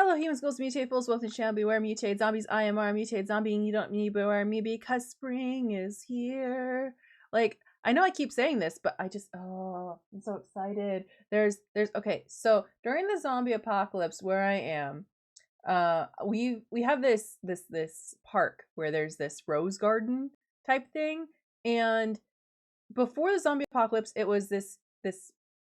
Hello humans, ghosts, mutate, fools, wealth, and shall beware, mutate, zombies, IMR, mutate, zombie, and you don't need beware me because spring is here. Like, I know I keep saying this, but I'm so excited. Okay, so during the zombie apocalypse where I am, we have this park where there's this rose garden type thing, and before the zombie apocalypse, it was this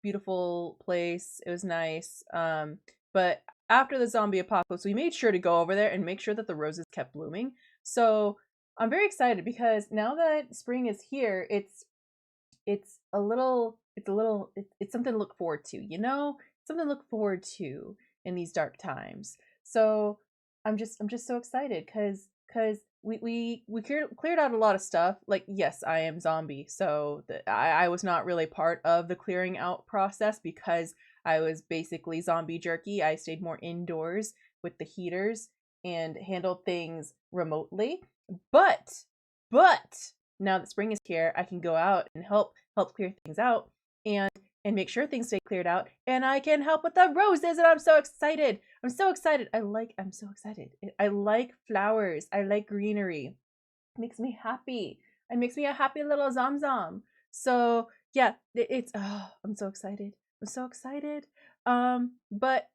beautiful place. It was nice. But after the zombie apocalypse, we made sure to go over there and make sure that the roses kept blooming. So I'm very excited because now that spring is here, it's something to look forward to, you know? Something to look forward to in these dark times. So I'm just so excited because we cleared out a lot of stuff. Like, yes, I am zombie, so I was not really part of the clearing out process because I was basically zombie jerky. I stayed more indoors with the heaters and handled things remotely. But now that spring is here, I can go out and help clear things out and make sure things stay cleared out, and I can help with the roses, and I'm so excited. I'm so excited. I'm so excited. I like flowers. I like greenery. It makes me happy. It makes me a happy little zom. So yeah, I'm so excited. I'm so excited. But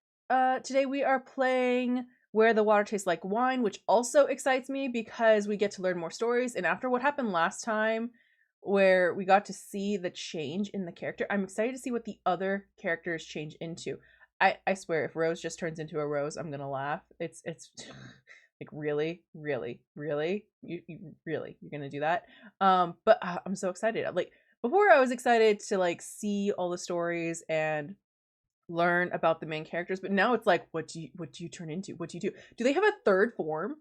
today we are playing Where the Water Tastes Like Wine, which also excites me because we get to learn more stories. And after what happened last time, where we got to see the change in the character, I'm excited to see what the other characters change into. I swear, if Rose just turns into a rose, I'm gonna laugh. It's like, really you really, you're gonna do that? But I'm so excited. Like, before, I was excited to like see all the stories and learn about the main characters, but now it's like, what do you turn into? What do you do? Do they have a third form?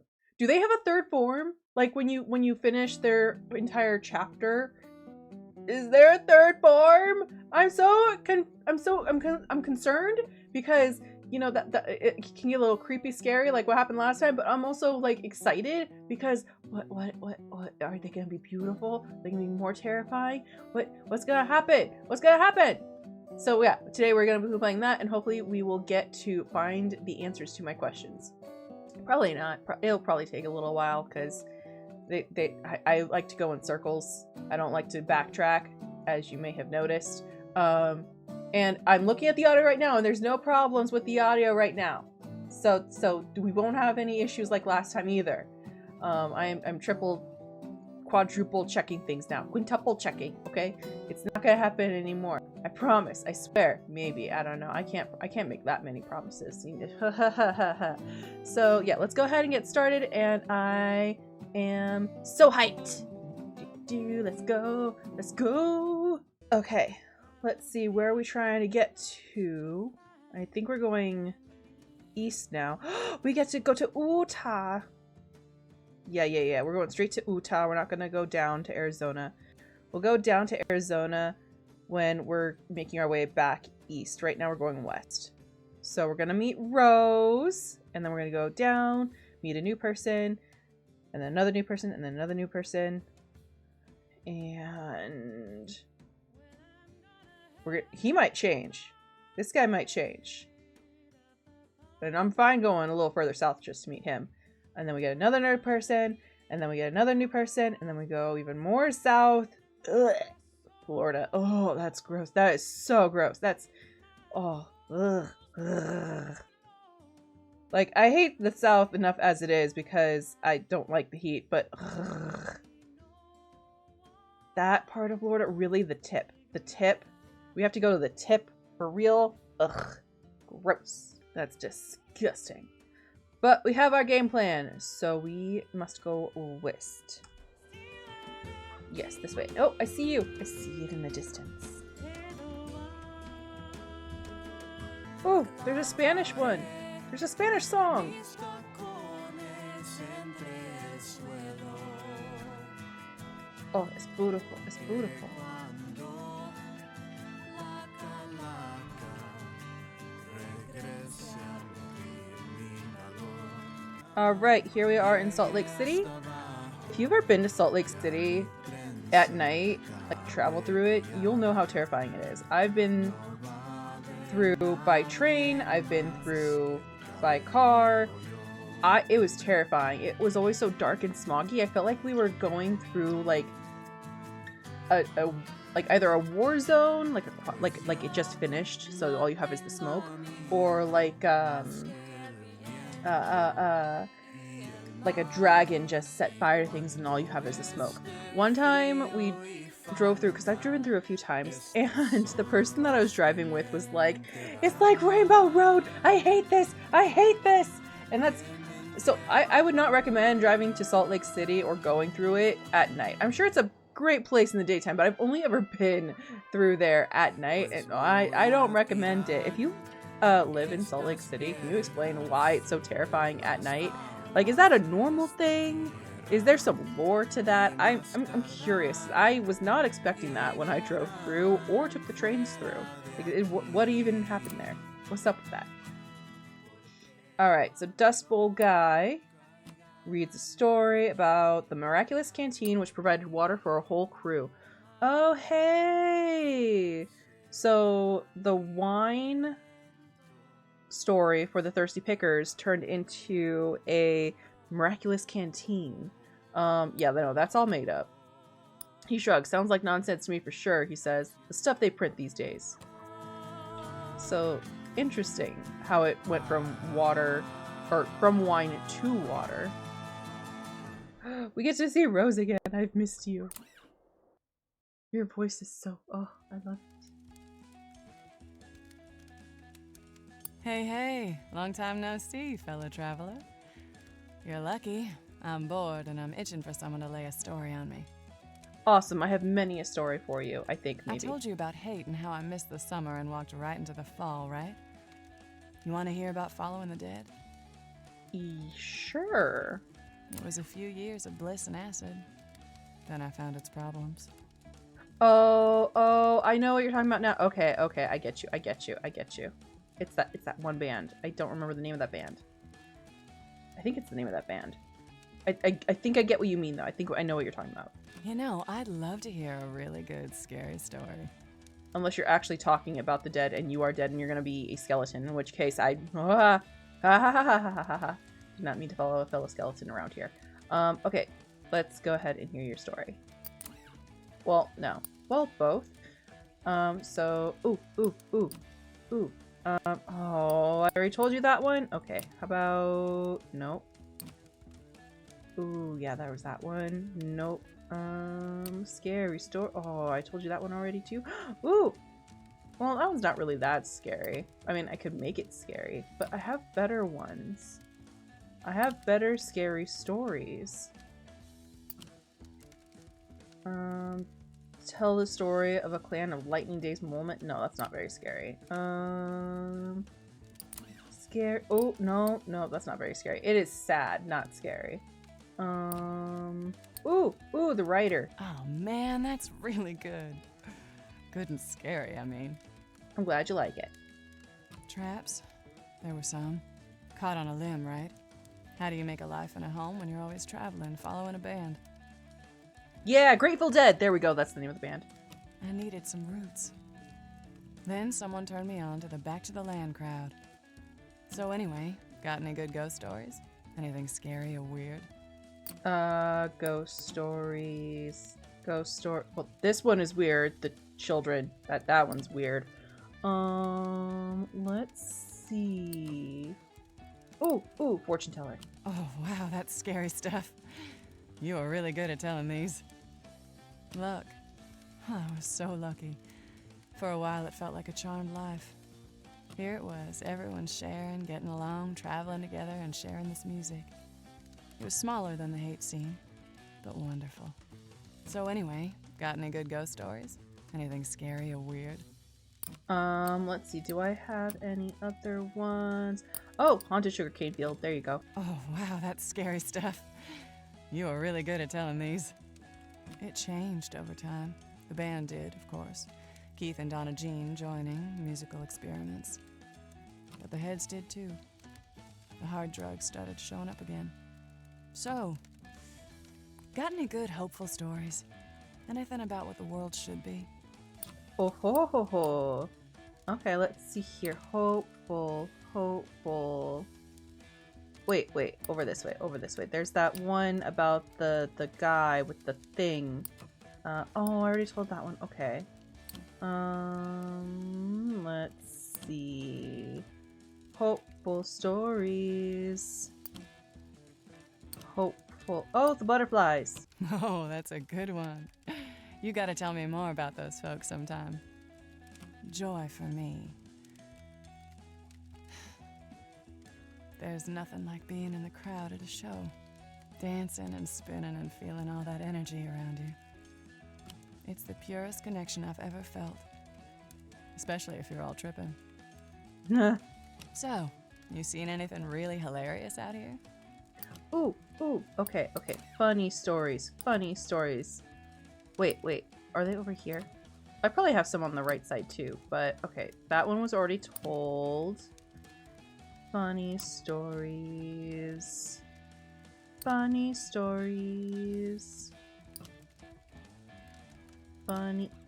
Like, when you finish their entire chapter, is there a third form? I'm concerned because, you know, that it can get a little creepy, scary, like what happened last time. But I'm also like excited because what are they gonna be? Beautiful? They're gonna be more terrifying? What's gonna happen? So yeah, today we're gonna be playing that, and hopefully we will get to find the answers to my questions. Probably not. It'll probably take a little while because I like to go in circles. I don't like to backtrack, as you may have noticed. And I'm looking at the audio right now, and there's no problems with the audio right now. So we won't have any issues like last time either. I'm triple, quadruple checking things now. Quintuple checking, okay? It's not gonna happen anymore. I promise. I swear. Maybe. I don't know. I can't make that many promises. So yeah, let's go ahead and get started, and I am so hyped. Let's go. Okay, let's see, where are we trying to get to? I think we're going east now. We get to go to Utah. Yeah, we're going straight to Utah. We're not gonna go down to Arizona. We'll go down to Arizona when we're making our way back east. Right now we're going west. So we're gonna meet Rose, and then we're gonna go down, meet a new person, and then another new person, and then another new person. And he might change. This guy might change. And I'm fine going a little further south just to meet him. And then we get another new person, and then we get another new person, and then we go even more south. Ugh. Florida. Oh, that's gross. That is so gross. That's, ugh. Like, I hate the South enough as it is because I don't like the heat, but that part of Florida, really, the tip. We have to go to the tip for real. Ugh, gross. That's disgusting. But we have our game plan, so we must go west. Yes, this way. Oh, I see you. I see it in the distance. Oh, there's a Spanish one. There's a Spanish song. Oh, it's beautiful. It's beautiful. Alright, here we are in Salt Lake City. If you've ever been to Salt Lake City at night, like travel through it, you'll know how terrifying it is. I've been through by train, I've been through by car. It was terrifying. It was always so dark and smoggy. I felt like we were going through like a like either a war zone, like it just finished, so all you have is the smoke, or like a dragon just set fire to things and all you have is the smoke. One time we drove through, because I've driven through a few times, and the person that I was driving with was like, "It's like Rainbow Road. I hate this. I hate this." And that's so I would not recommend driving to Salt Lake City or going through it at night. I'm sure it's a great place in the daytime, but I've only ever been through there at night, and I don't recommend it. If you live in Salt Lake City, can you explain why it's so terrifying at night? Like, is that a normal thing? Is there some lore to that? I'm curious. I was not expecting that when I drove through or took the trains through. Like, what even happened there? What's up with that? Alright, so Dust Bowl Guy reads a story about the miraculous canteen which provided water for a whole crew. Oh, hey! So, the wine story for the Thirsty Pickers turned into a miraculous canteen. Yeah, no, that's all made up. He shrugs. Sounds like nonsense to me for sure, he says. The stuff they print these days. So, interesting how it went from water, or from wine to water. We get to see Rose again. I've missed you. Your voice is so... Oh, I love it. Hey, hey. Long time no see, fellow traveler. You're lucky. I'm bored and I'm itching for someone to lay a story on me. Awesome. I have many a story for you, I think, maybe. I told you about hate and how I missed the summer and walked right into the fall, right? You want to hear about following the dead? Sure. It was a few years of bliss and acid. Then I found its problems. Oh, I know what you're talking about now. Okay, I get you. It's that one band. I don't remember the name of that band. I think it's the name of that band. I think I get what you mean, though. I think I know what you're talking about. You know, I'd love to hear a really good, scary story. Unless you're actually talking about the dead and you are dead and you're gonna be a skeleton, in which case I... Did not mean to follow a fellow skeleton around here. Okay, let's go ahead and hear your story. Well, no. Well, both. So... Ooh. Oh, I already told you that one? Okay, how about... Nope. Ooh, yeah, there was that one. Nope. Scary story. Oh, I told you that one already too. Ooh! Well, that one's not really that scary. I mean, I could make it scary, but I have better ones. I have better scary stories. Tell the story of a clan of Lightning Days moment. No, that's not very scary. Scary. Oh, no, that's not very scary. It is sad, not scary. Ooh, the writer. Oh man, that's really good. Good and scary, I mean. I'm glad you like it. Traps? There were some. Caught on a limb, right? How do you make a life and a home when you're always traveling, following a band? Yeah, Grateful Dead. There we go. That's the name of the band. I needed some roots. Then someone turned me on to the Back to the Land crowd. So anyway, got any good ghost stories? Anything scary or weird? Ghost stories. Well, this one is weird. The children. That one's weird. Let's see. Ooh, fortune teller. Oh, wow, that's scary stuff. You are really good at telling these. Luck. I was so lucky. For a while, it felt like a charmed life. Here it was, everyone sharing, getting along, traveling together, and sharing this music. It was smaller than the hate scene, but wonderful. So anyway, got any good ghost stories? Anything scary or weird? Let's see. Do I have any other ones? Oh, haunted sugarcane field. There you go. Oh, wow, that's scary stuff. You are really good at telling these. It changed over time. The band did, of course. Keith and Donna Jean joining, musical experiments. But the heads did too. The hard drugs started showing up again. So, got any good, hopeful stories? Anything about what the world should be? Oh ho ho ho. Okay, let's see here. Hopeful. wait, over this way, over this way. There's that one about the guy with the thing. Oh, I already told that one. Okay. Let's see. Hopeful stories. Hopeful. Oh, the butterflies. Oh, that's a good one. You gotta tell me more about those folks sometime. Joy for me. There's nothing like being in the crowd at a show. Dancing and spinning and feeling all that energy around you. It's the purest connection I've ever felt. Especially if you're all tripping. So, you seen anything really hilarious out here? Ooh, okay. Funny stories. Wait, are they over here? I probably have some on the right side too, but okay. That one was already told. Funny stories. Funny.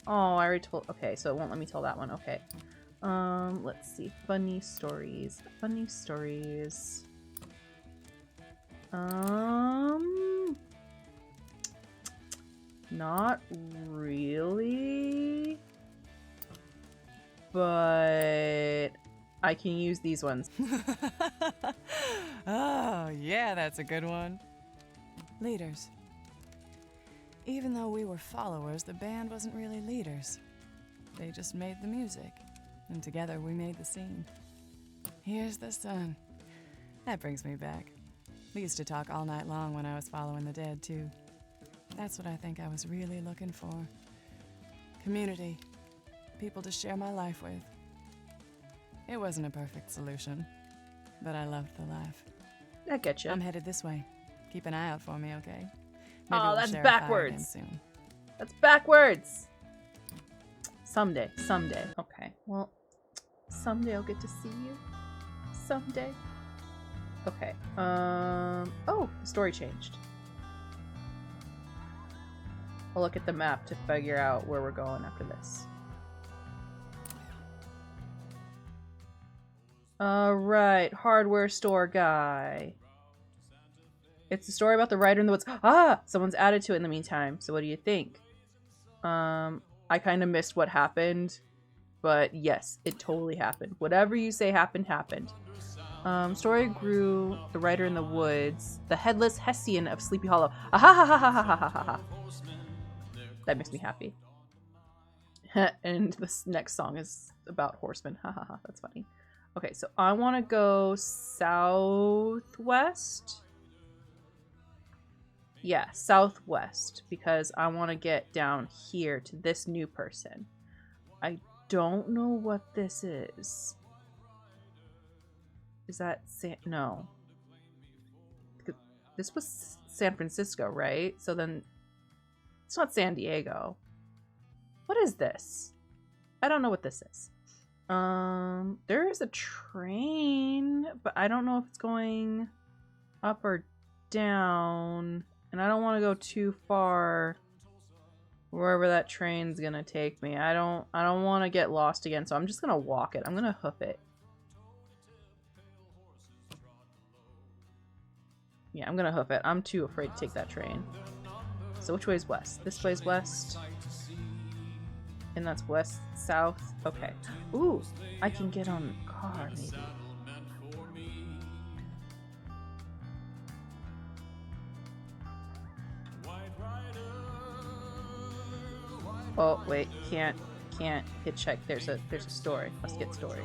Oh, I already told. Okay, so it won't let me tell that one. Okay. Let's see. Funny stories. Not really. But I can use these ones. Oh, yeah, that's a good one. Leaders. Even though we were followers, the band wasn't really leaders. They just made the music, and together we made the scene. Here's the sun. That brings me back. We used to talk all night long when I was following the dead, too. That's what I think I was really looking for. Community. People to share my life with. It wasn't a perfect solution, but I loved the laugh. I get you. I'm headed this way. Keep an eye out for me, okay? Oh, we'll that's share a fire backwards. again soon. That's backwards. Someday. Okay. Well, someday I'll get to see you. Someday. Okay. Oh, the story changed. I'll look at the map to figure out where we're going after this. Alright, hardware store guy. It's a story about the writer in the woods. Ah! Someone's added to it in the meantime. So what do you think? I kind of missed what happened. But yes, it totally happened. Whatever you say happened. Story grew, the writer in the woods, the headless Hessian of Sleepy Hollow. Ah-ha-ha-ha-ha-ha-ha-ha-ha. That makes me happy. And this next song is about horsemen. Ha-ha-ha, that's funny. Okay, so I want to go southwest. Yeah, southwest, because I want to get down here to this new person. I don't know what this is. Is that no. This was San Francisco, right? So then it's not San Diego. What is this? I don't know what this is. There is a train, but I don't know if it's going up or down. And I don't want to go too far wherever that train's gonna take me. I don't want to get lost again, so I'm just gonna walk it. I'm gonna hoof it. Yeah, I'm gonna hoof it. I'm too afraid to take that train. So which way is west? This way is west. And that's west, south. Okay. Ooh, I can get on a car, maybe. Oh, wait. Can't hitchhike. There's a story. Let's get story.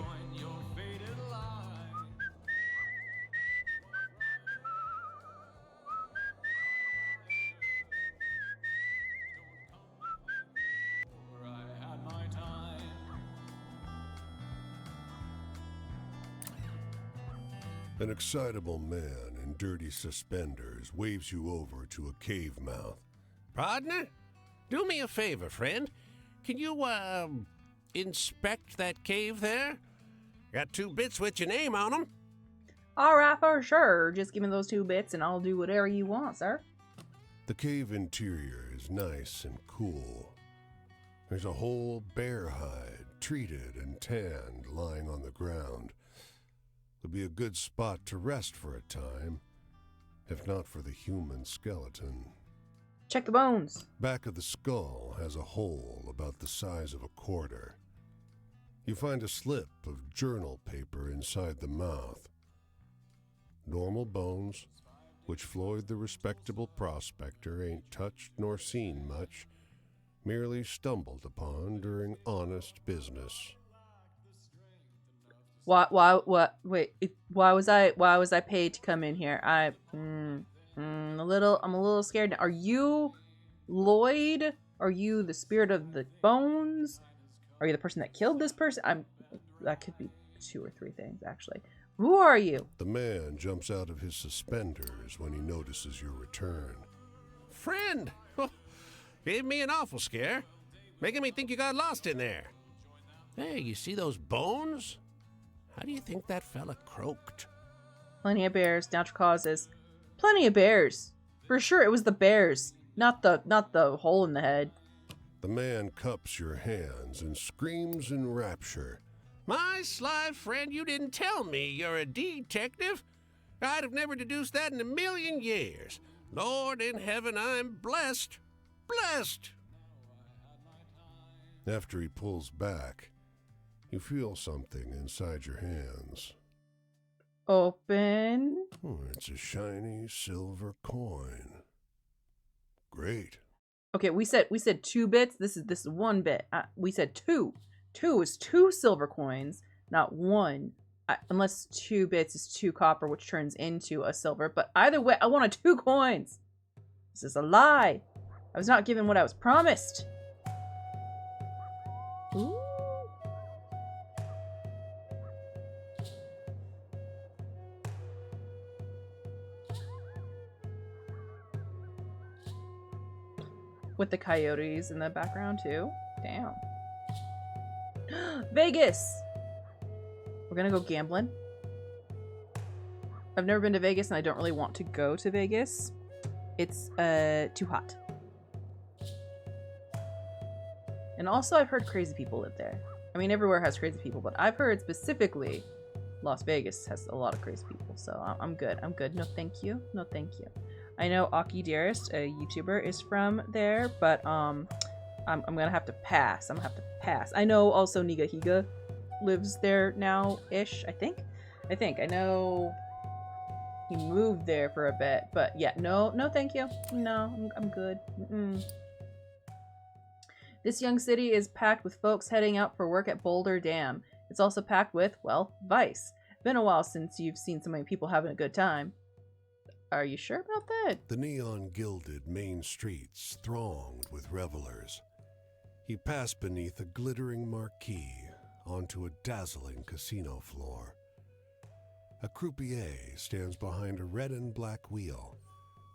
An excitable man in dirty suspenders waves you over to a cave mouth. Partner? Do me a favor, friend. Can you, inspect that cave there? Got 2 bits with your name on them. Alright, for sure. Just give me those 2 bits and I'll do whatever you want, sir. The cave interior is nice and cool. There's a whole bear hide, treated and tanned, lying on the ground. Would be a good spot to rest for a time, if not for the human skeleton. Check the bones. Back of the skull has a hole about the size of a quarter. You find a slip of journal paper inside the mouth. Normal bones, which Floyd the respectable prospector ain't touched nor seen much, merely stumbled upon during honest business. Why was I paid to come in here? I'm a little scared now. Are you Lloyd? Are you the spirit of the bones? Are you the person that killed this person? That could be 2 or 3 things, actually. Who are you? The man jumps out of his suspenders when he notices your return. Friend! Oh, gave me an awful scare. Making me think you got lost in there. Hey, you see those bones? How do you think that fella croaked? Plenty of bears, natural causes. Plenty of bears. For sure it was the bears, not the hole in the head. The man cups your hands and screams in rapture. My sly friend, you didn't tell me you're a detective. I'd have never deduced that in a million years. Lord in heaven, I'm blessed. Blessed! After he pulls back, you feel something inside your hands. Open. It's a shiny silver coin. Great. Okay, we said 2 bits. This is 1 bit. We said 2. 2 is 2 silver coins, not 1. Unless 2 bits is 2 copper, which turns into a silver. But either way, I wanted 2 coins. This is a lie. I was not given what I was promised. Ooh. With the coyotes in the background too. Damn. Vegas! We're gonna go gambling. I've never been to Vegas and I don't really want to go to Vegas. It's too hot. And also I've heard crazy people live there. I mean, everywhere has crazy people, but I've heard specifically Las Vegas has a lot of crazy people. So I'm good. I'm good. No thank you. No thank you. I know Aki Dearest, a YouTuber, is from there, but I'm gonna have to pass. I'm gonna have to pass. I know also Nigahiga lives there now-ish, I think. I know he moved there for a bit, but yeah, no thank you. No, I'm good. This young city is packed with folks heading out for work at Boulder Dam. It's also packed with, well, vice. Been a while since you've seen so many people having a good time. Are you sure about that? The neon-gilded main streets thronged with revelers. He passed beneath a glittering marquee onto a dazzling casino floor. A croupier stands behind a red and black wheel,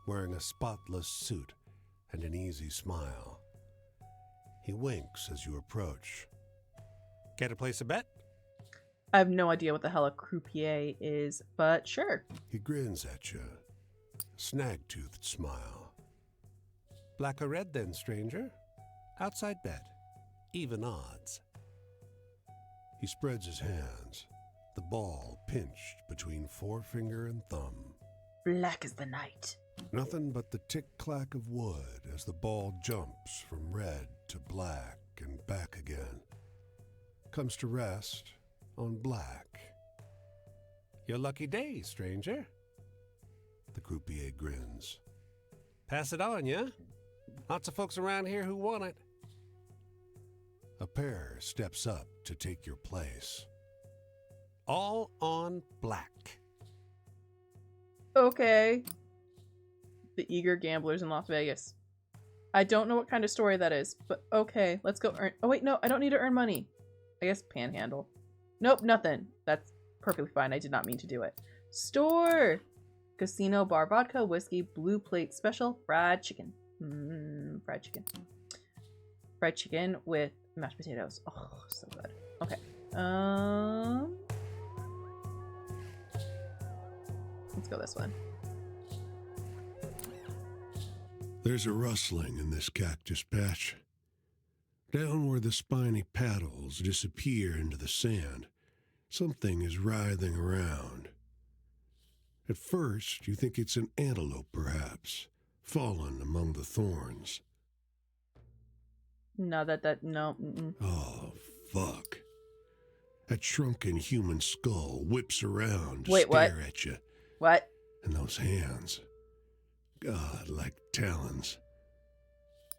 wearing a spotless suit and an easy smile. He winks as you approach. Care to place a bet? I have no idea what the hell a croupier is, but sure. He grins at you, snag-toothed smile. Black or red then, stranger? Outside bet. Even odds. He spreads his hands, the ball pinched between forefinger and thumb. Black as the night. Nothing but the tick-clack of wood as the ball jumps from red to black and back again. Comes to rest on black. Your lucky day, stranger. The croupier grins. Pass it on, yeah? Lots of folks around here who want it. A pair steps up to take your place. All on black. Okay. The eager gamblers in Las Vegas. I don't know what kind of story that is, but okay, let's go earn. Oh wait, no, I don't need to earn money. I guess panhandle. Nope, nothing. That's perfectly fine. I did not mean to do it. Store! Casino, bar, vodka, whiskey, blue plate special, fried chicken. Fried chicken. Fried chicken with mashed potatoes. Oh, so good. Okay. Let's go this one. There's a rustling in this cactus patch. Down where the spiny paddles disappear into the sand, Something is writhing around. At first, you think it's an antelope, perhaps, fallen among the thorns. No, no. Mm-mm. Oh, fuck. That shrunken human skull whips around to Wait, stare what? at you. What? And those hands. God, like talons.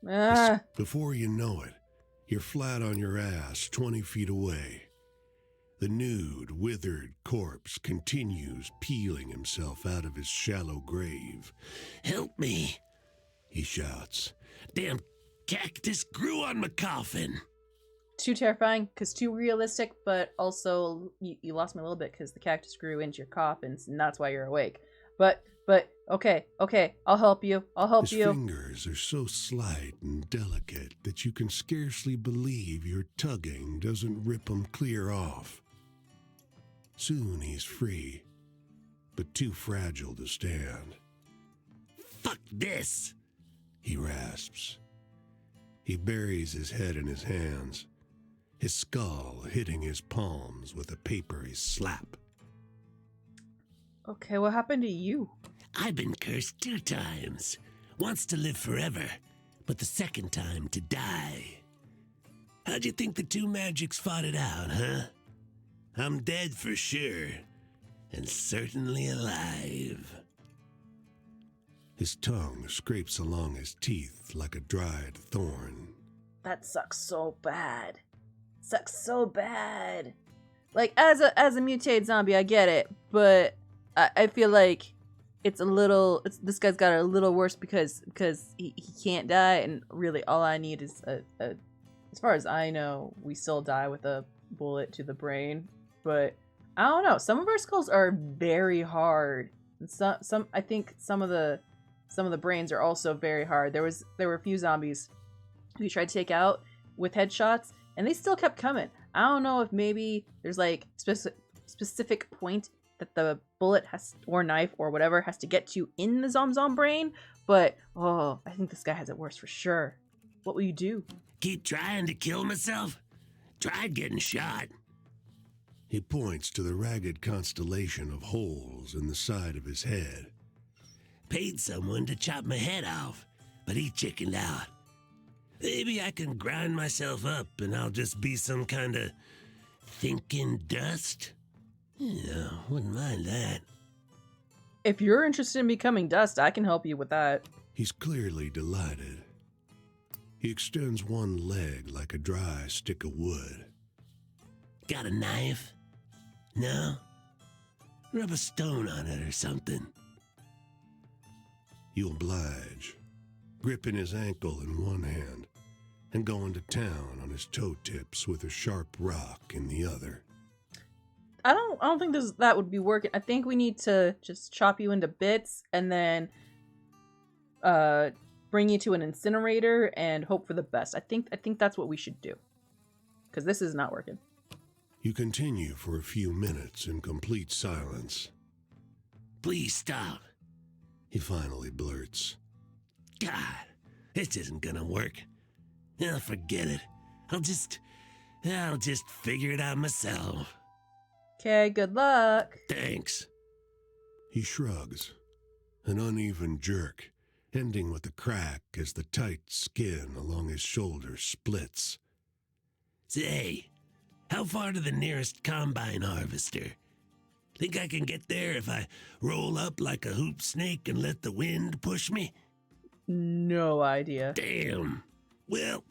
Ah. Before you know it, you're flat on your ass 20 feet away. The nude, withered corpse continues peeling himself out of his shallow grave. Help me, He shouts. damn cactus grew on my coffin. Too terrifying, because too realistic, but also you lost me a little bit because the cactus grew into your coffins, and that's why you're awake. But, okay, I'll help you. His fingers are so slight and delicate that you can scarcely believe your tugging doesn't rip him clear off. Soon he's free, but too fragile to stand. Fuck this. He rasps. He buries his head in his hands, his skull hitting his palms with a papery slap. Okay, what happened to you? I've been cursed 2 times. Once to live forever, but the second time to die. How'd you think the 2 magics fought it out, huh? I'm dead for sure, and certainly alive. His tongue scrapes along his teeth like a dried thorn. That sucks so bad. Like, as a mutated zombie, I get it, but I feel like this guy's got it a little worse because he can't die, and really all I need is as far as I know, we still die with a bullet to the brain, but I don't know. Some of our skulls are very hard. Some I think some of the brains are also very hard. There were a few zombies who tried to take out with headshots, and they still kept coming. I don't know if maybe there's like specific point that the bullet has, or knife or whatever, has to get to in the zom brain, but I think this guy has it worse for sure. What will you do? Keep trying to kill myself? Tried getting shot. He points to the ragged constellation of holes in the side of his head. Paid someone to chop my head off, but he chickened out. Maybe I can grind myself up and I'll just be some kind of thinking dust? Yeah, wouldn't mind that. If you're interested in becoming dust, I can help you with that. He's clearly delighted. He extends one leg like a dry stick of wood. Got a knife? No? Rub a stone on it or something. You oblige, gripping his ankle in one hand and going to town on his toe tips with a sharp rock in the other. I don't think that would be working. I think we need to just chop you into bits and then bring you to an incinerator and hope for the best. I think that's what we should do. Because this is not working. You continue for a few minutes in complete silence. Please stop. He finally blurts. God, this isn't gonna work. I'll forget it. I'll just figure it out myself. Okay, good luck. Thanks. He shrugs, an uneven jerk, ending with a crack as the tight skin along his shoulder splits. Say, how far to the nearest combine harvester? Think I can get there if I roll up like a hoop snake and let the wind push me? No idea. Damn. Well,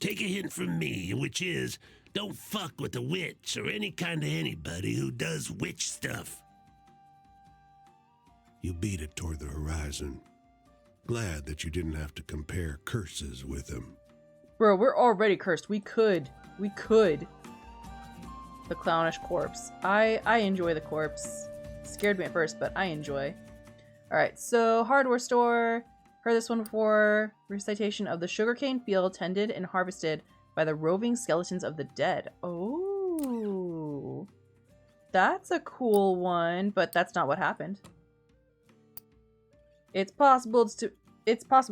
take a hint from me, which is, don't fuck with a witch or any kind of anybody who does witch stuff. You beat it toward the horizon, glad that you didn't have to compare curses with him. Bro, we're already cursed. We could. The clownish corpse. I enjoy the corpse. Scared me at first, but I enjoy. Alright, so hardware store. Heard this one before. Recitation of the sugarcane field tended and harvested by the roving skeletons of the dead. Oh. That's a cool one, but that's not what happened. It's possible to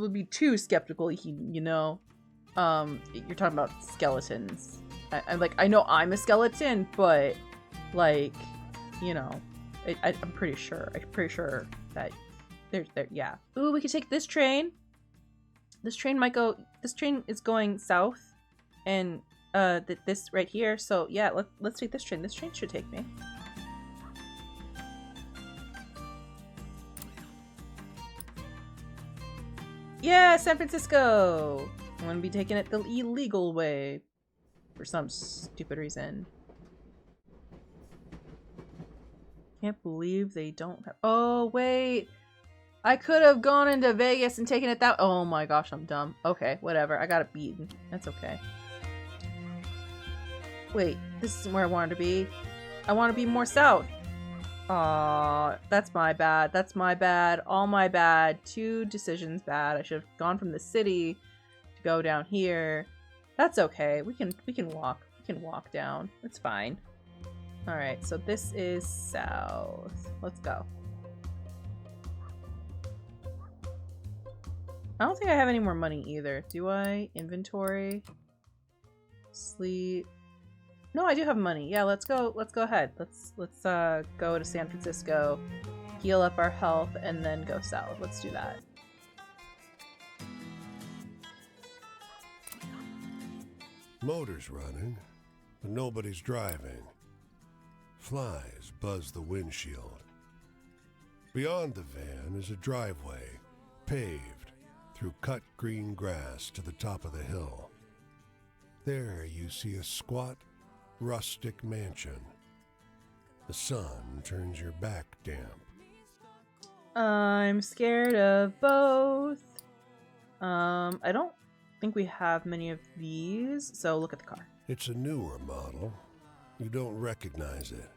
be too skeptical, you know. You're talking about skeletons. I know I'm a skeleton, but like, you know, I'm pretty sure. I'm pretty sure that there's there. Yeah. Ooh, we could take this train. This train might go. This train is going south, and this right here. So yeah, let's take this train. This train should take me. Yeah, San Francisco! I'm gonna be taking it the illegal way. For some stupid reason. Can't believe they don't have— oh, wait! I could have gone into Vegas and taken it that— oh my gosh, I'm dumb. Okay, whatever. I got it beaten. That's okay. Wait, this isn't where I wanted to be. I want to be more south. Aw, that's my bad. That's my bad. All my bad. 2 decisions bad. I should have gone from the city to go down here. That's okay. We can walk. We can walk down. It's fine. All right. So this is south. Let's go. I don't think I have any more money either. Do I? Inventory. Sleep. No, I do have money. Yeah, let's go. Let's go ahead. Let's go to San Francisco, heal up our health, and then go south. Let's do that. Motor's running, but nobody's driving. Flies buzz the windshield. Beyond the van is a driveway, paved through cut green grass to the top of the hill. There you see a squat, rustic mansion. The sun turns your back damp. I'm scared of both. I don't think we have many of these, so look at the car. It's a newer model. You don't recognize it.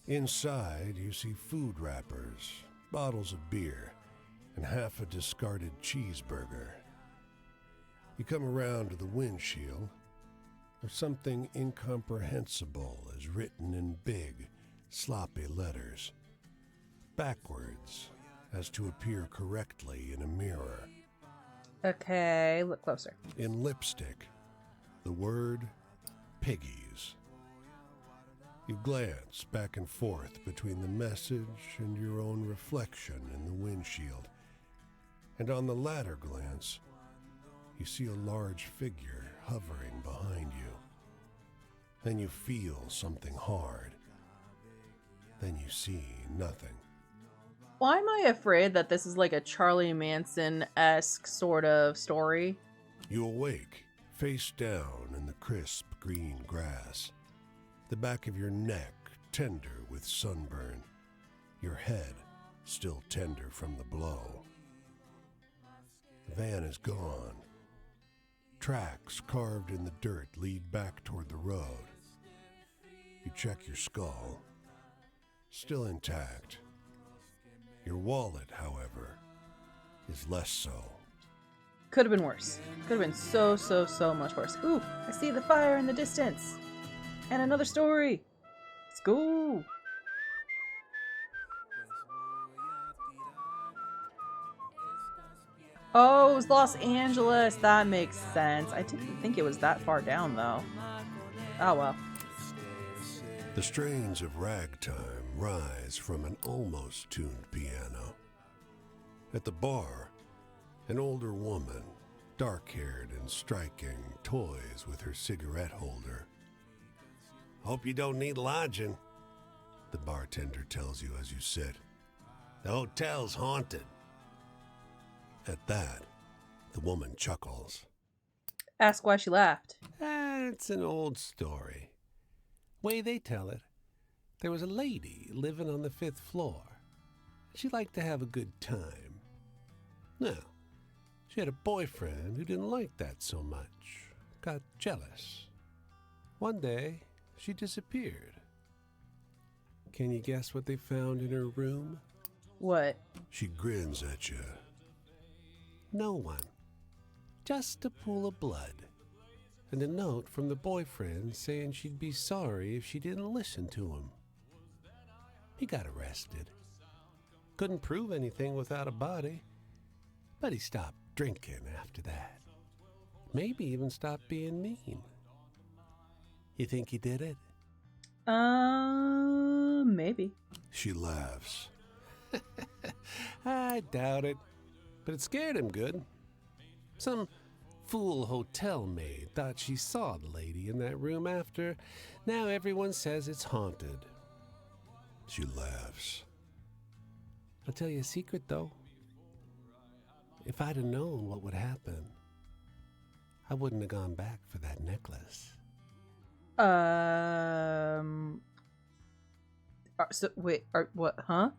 Inside, you see food wrappers, bottles of beer, and half a discarded cheeseburger. You come around to the windshield. There's something incomprehensible is written in big, sloppy letters, backwards, as to appear correctly in a mirror. Okay, look closer. In lipstick, the word Piggies. You glance back and forth between the message and your own reflection in the windshield, and on the latter glance, you see a large figure hovering behind you. Then you feel something hard. Then you see nothing. Why am I afraid that this is like a Charlie Manson-esque sort of story? You awake, face down in the crisp green grass. The back of your neck tender with sunburn. Your head still tender from the blow. The van is gone. Tracks carved in the dirt lead back toward the road. You check your skull. Still intact. Your wallet, however, is less so. Could have been worse. Could have been so much worse. Ooh, I see the fire in the distance. And another story. Let's go. Oh, it was Los Angeles. That makes sense. I didn't think it was that far down, though. Oh, well. The strains of ragtime rise from an almost tuned piano. At the bar, an older woman, dark-haired and striking, toys with her cigarette holder. "Hope you don't need lodging," the bartender tells you as you sit. "The hotel's haunted." At that, the woman chuckles. Ask why she laughed. It's an old story. Way they tell it, there was a lady living on the 5th floor. She liked to have a good time. Now, she had a boyfriend who didn't like that so much, got jealous. One day, she disappeared. Can you guess what they found in her room? What? She grins at you. No one. Just a pool of blood. And a note from the boyfriend saying she'd be sorry if she didn't listen to him. He got arrested. Couldn't prove anything without a body, but he stopped drinking after that. Maybe even stopped being mean. You think he did it? Maybe. She laughs. I doubt it, but it scared him good. Some fool hotel maid thought she saw the lady in that room after. Now everyone says it's haunted. She laughs. I'll tell you a secret, though. If I'd have known what would happen, I wouldn't have gone back for that necklace. What? Huh?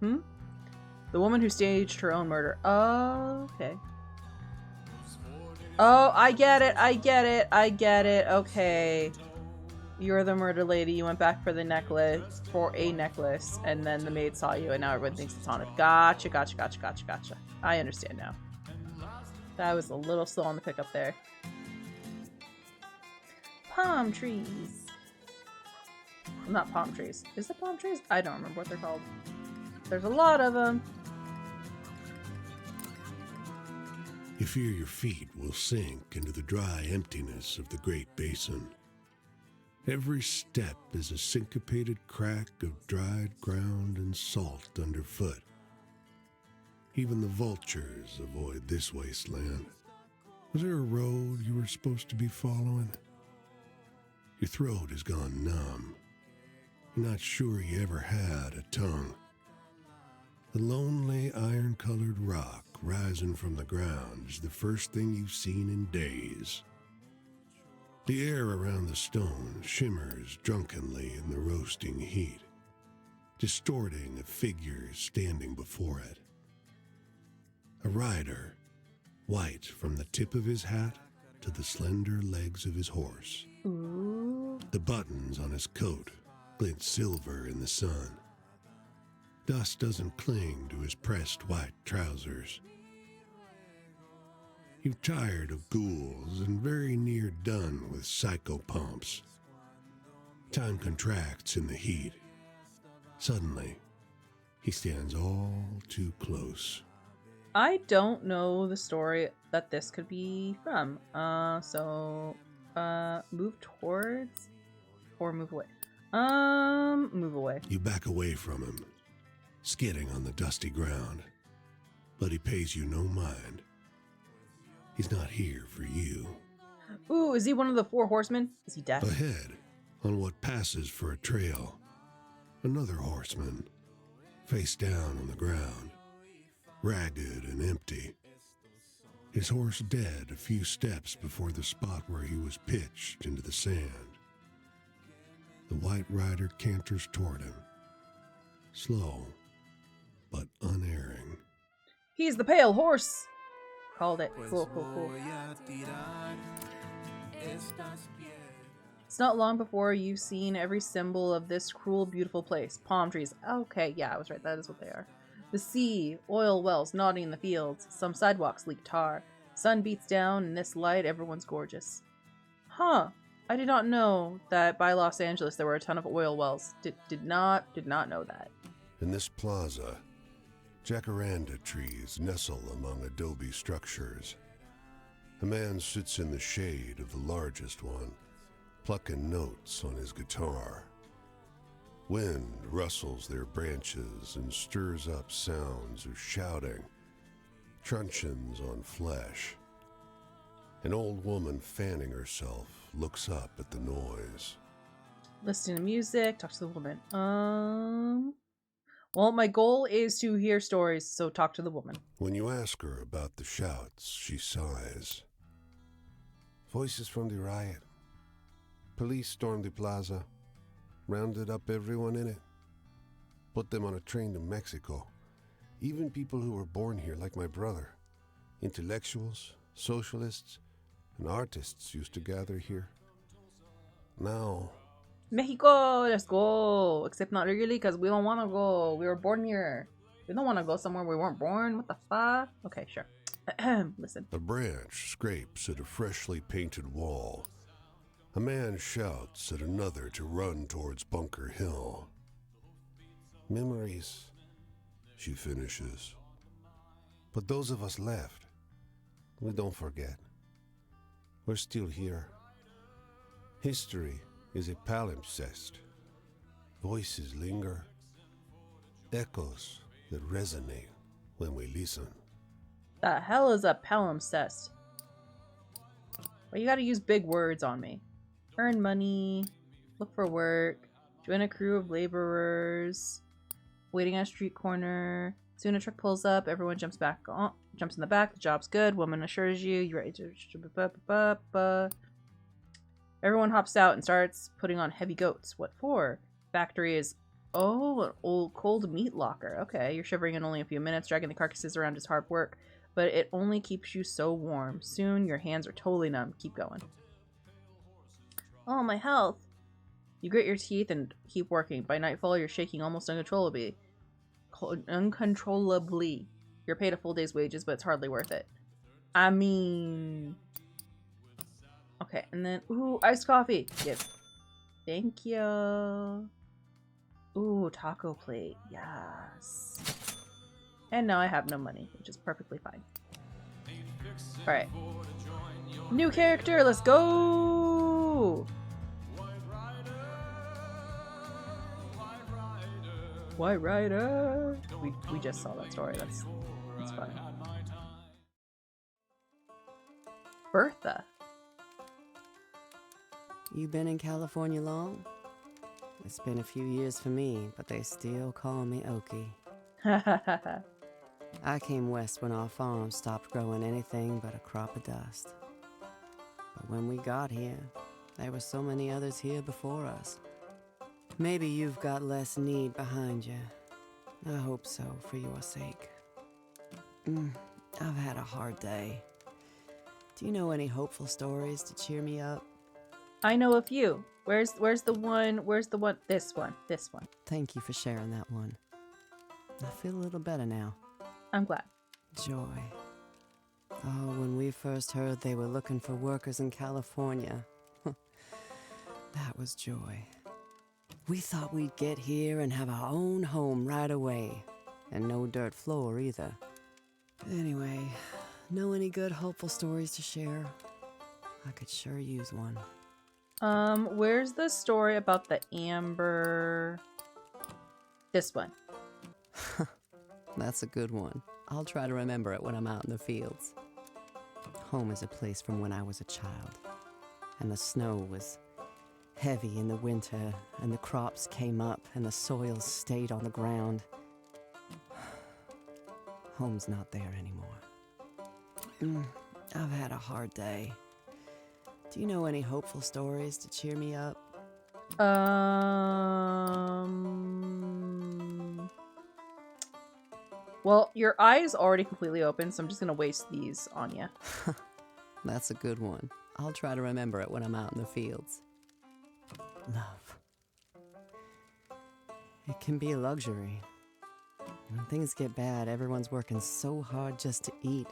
The woman who staged her own murder. Oh, okay. Oh, I get it. Okay. You're the murder lady. You went back for a necklace, and then the maid saw you, and now everyone thinks it's haunted. Gotcha. I understand now. That was a little slow on the pickup there. Palm trees. Not palm trees. Is it palm trees? I don't remember what they're called. There's a lot of them. You fear your feet will sink into the dry emptiness of the Great Basin. Every step is a syncopated crack of dried ground and salt underfoot. Even the vultures avoid this wasteland. Was there a road you were supposed to be following? Your throat has gone numb. You're not sure you ever had a tongue. The lonely iron-colored rock rising from the ground is the first thing you've seen in days. The air around the stone shimmers drunkenly in the roasting heat, distorting a figure standing before it. A rider, white from the tip of his hat to the slender legs of his horse. Ooh. The buttons on his coat glint silver in the sun. Dust doesn't cling to his pressed white trousers. You're tired of ghouls and very near done with psychopomps. Time contracts in the heat. Suddenly, he stands all too close. I don't know the story that this could be from. Move towards or move away. Move away. You back away from him, skidding on the dusty ground. But he pays you no mind. He's not here for you. Ooh, is he one of the 4 horsemen? Is he deaf? Ahead, on what passes for a trail, another horseman, face down on the ground, ragged and empty. His horse dead a few steps before the spot where he was pitched into the sand. The white rider canters toward him, slow but unerring. He's the pale horse! Called it. Cool. It's not long before you've seen every symbol of this cruel, beautiful place. Palm trees. Okay, yeah, I was right. That is what they are. The sea, oil wells nodding in the fields. Some sidewalks leak tar. Sun beats down, and this light, everyone's gorgeous. Huh. I did not know that by Los Angeles there were a ton of oil wells. Did not know that. In this plaza, jacaranda trees nestle among adobe structures. A man sits in the shade of the largest one, plucking notes on his guitar. Wind rustles their branches and stirs up sounds of shouting, truncheons on flesh. An old woman fanning herself looks up at the noise. Listen to music, talk to the woman. Well, my goal is to hear stories, so talk to the woman. When you ask her about the shouts, she sighs. Voices from the riot. Police stormed the plaza, rounded up everyone in it, put them on a train to Mexico. Even people who were born here, like my brother. Intellectuals, socialists, and artists used to gather here. Now, Mexico, let's go. Except not really, because we don't want to go. We were born here. We don't want to go somewhere we weren't born. What the fuck? Okay, sure. Listen. a branch scrapes at a freshly painted wall. A man shouts at another to run towards Bunker Hill. Memories, she finishes. But those of us left, we don't forget. We're still here. History is a palimpsest, voices linger, echoes that resonate when we listen. The hell is a palimpsest? Well, you gotta use big words on me. Earn money, look for work, join a crew of laborers, waiting at a street corner. Soon a truck pulls up, everyone jumps in the back, the job's good, woman assures you, you're ready to... Everyone hops out and starts putting on heavy goats. What for? Factory is... Oh, an old cold meat locker. Okay, you're shivering in only a few minutes, dragging the carcasses around is hard work, but it only keeps you so warm. Soon your hands are totally numb. Keep going. Oh, my health. You grit your teeth and keep working. By nightfall, you're shaking almost uncontrollably. You're paid a full day's wages, but it's hardly worth it. I mean... Okay, and then... Ooh, iced coffee. Yes. Thank you. Ooh, taco plate. Yes. And now I have no money, which is perfectly fine. Alright. New character, let's go! White Rider! We just saw that story, that's funny. Bertha. You been in California long? It's been a few years for me, but they still call me Okie. I came west when our farm stopped growing anything but a crop of dust. But when we got here, there were so many others here before us. Maybe you've got less need behind you. I hope so, for your sake. I've had a hard day. Do you know any hopeful stories to cheer me up? I know a few. Where's the one? This one. Thank you for sharing that one. I feel a little better now. I'm glad. Joy. Oh, when we first heard they were looking for workers in California, that was joy. We thought we'd get here and have our own home right away. And no dirt floor either. Anyway, know any good hopeful stories to share? I could sure use one. Where's the story about the amber... This one. That's a good one. I'll try to remember it when I'm out in the fields. Home is a place from when I was a child. And the snow was heavy in the winter, and the crops came up, and the soil stayed on the ground. Home's not there anymore. I've had a hard day. Do you know any hopeful stories to cheer me up? Well, your eye is already completely open, so I'm just gonna waste these on you. That's a good one. I'll try to remember it when I'm out in the fields. Love. It can be a luxury. When things get bad, everyone's working so hard just to eat.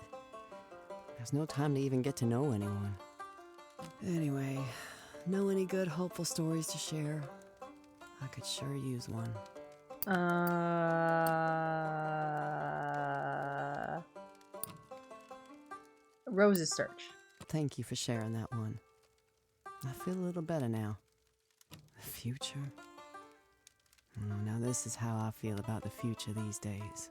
There's no time to even get to know anyone. Anyway, know any good hopeful stories to share? I could sure use one. Rose's Search. Thank you for sharing that one. I feel a little better now. The future? Now this is how I feel about the future these days.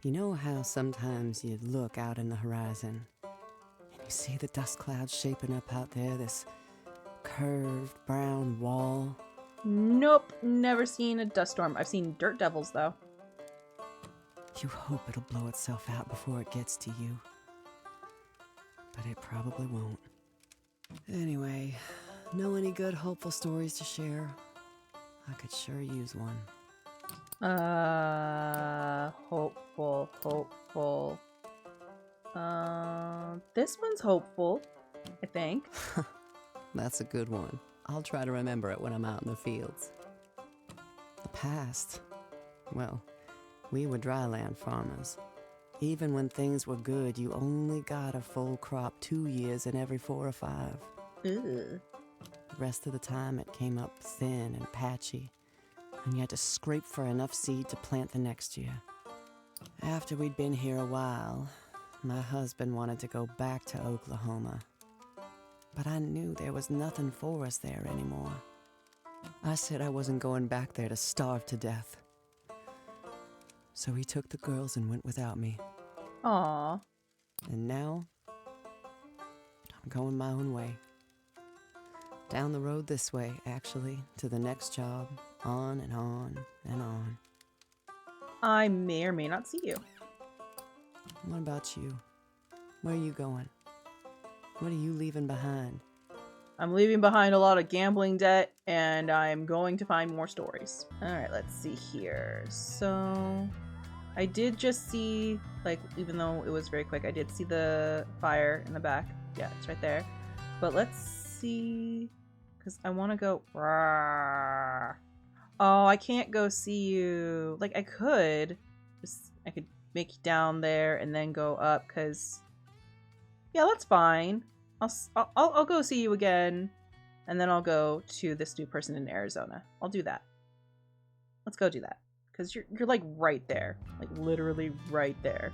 You know how sometimes you look out in the horizon and you see the dust clouds shaping up out there, this curved brown wall? Nope, never seen a dust storm. I've seen dirt devils, though. You hope it'll blow itself out before it gets to you. But it probably won't. Anyway, know any good hopeful stories to share? I could sure use one. Hopeful. This one's hopeful, I think. That's a good one. I'll try to remember it when I'm out in the fields. The past. Well, we were dryland farmers. Even when things were good, you only got a full crop 2 years in every 4 or 5. Ugh. The rest of the time it came up thin and patchy, and you had to scrape for enough seed to plant the next year. After we'd been here a while, my husband wanted to go back to Oklahoma. But I knew there was nothing for us there anymore. I said I wasn't going back there to starve to death. So he took the girls and went without me. Aw. And now, I'm going my own way. Down the road this way, actually, to the next job. On and on and on. I may or may not see you. What about you? Where are you going? What are you leaving behind? I'm leaving behind a lot of gambling debt, and I'm going to find more stories. Alright, let's see here. So, I did just see, like, even though it was very quick, I did see the fire in the back. Yeah, it's right there. But let's see, because I want to go... Rawr. Oh, I can't go see you. Like, I could. I could make it down there and then go up, because... Yeah, that's fine. I'll go see you again, and then I'll go to this new person in Arizona. I'll do that. Let's go do that, because you're like right there, like literally right there.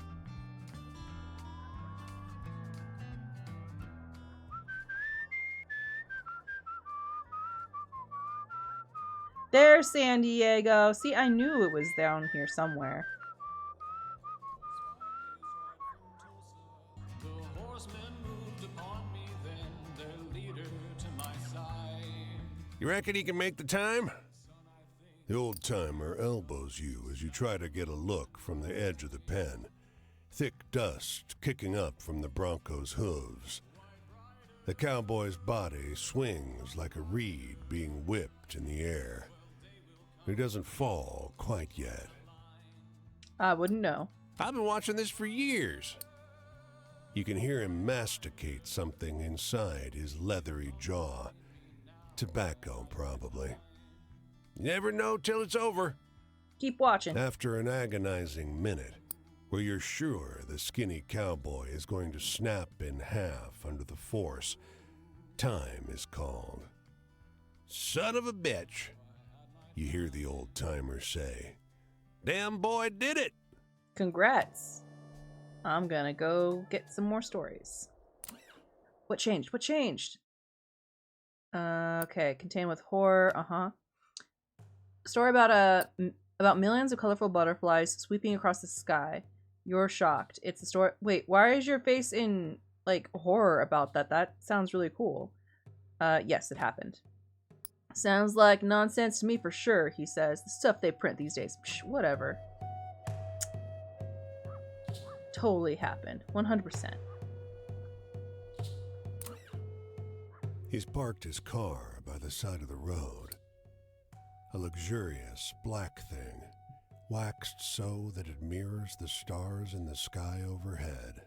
There's San Diego. See, I knew it was down here somewhere. You reckon he can make the time? The old timer elbows you as you try to get a look from the edge of the pen. Thick dust kicking up from the bronco's hooves. The cowboy's body swings like a reed being whipped in the air. He doesn't fall quite yet. I wouldn't know. I've been watching this for years. You can hear him masticate something inside his leathery jaw. Tobacco, probably. You never know till it's over. Keep watching. After an agonizing minute, where you're sure the skinny cowboy is going to snap in half under the force, time is called. Son of a bitch, you hear the old timer say. Damn boy did it. Congrats. I'm gonna go get some more stories. What changed? What changed? Okay, contained with horror. Story about millions of colorful butterflies sweeping across the sky. You're shocked. It's a story. Wait, why is your face in like horror about that? That sounds really cool. Yes, it happened. Sounds like nonsense to me for sure, he says. The stuff they print these days. Psh, whatever. Totally happened. 100%. He's parked his car by the side of the road. A luxurious black thing, waxed so that it mirrors the stars in the sky overhead.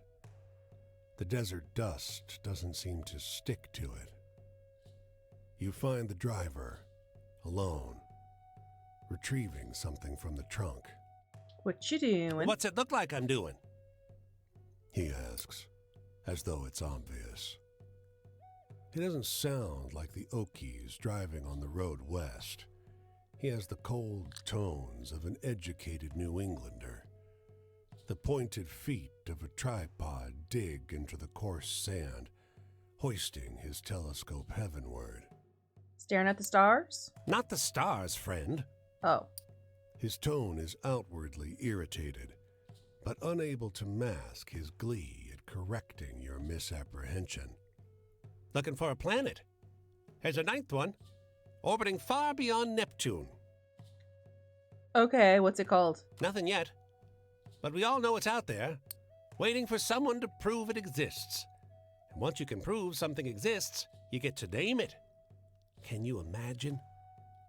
The desert dust doesn't seem to stick to it. You find the driver, alone, retrieving something from the trunk. What you doing? What's it look like I'm doing? He asks, as though it's obvious. He doesn't sound like the Okies driving on the road west. He has the cold tones of an educated New Englander. The pointed feet of a tripod dig into the coarse sand, hoisting his telescope heavenward. Staring at the stars? Not the stars, friend. Oh. His tone is outwardly irritated, but unable to mask his glee at correcting your misapprehension. Looking for a planet. There's a ninth one, orbiting far beyond Neptune. Okay, what's it called? Nothing yet, but we all know it's out there, waiting for someone to prove it exists. And once you can prove something exists, you get to name it. Can you imagine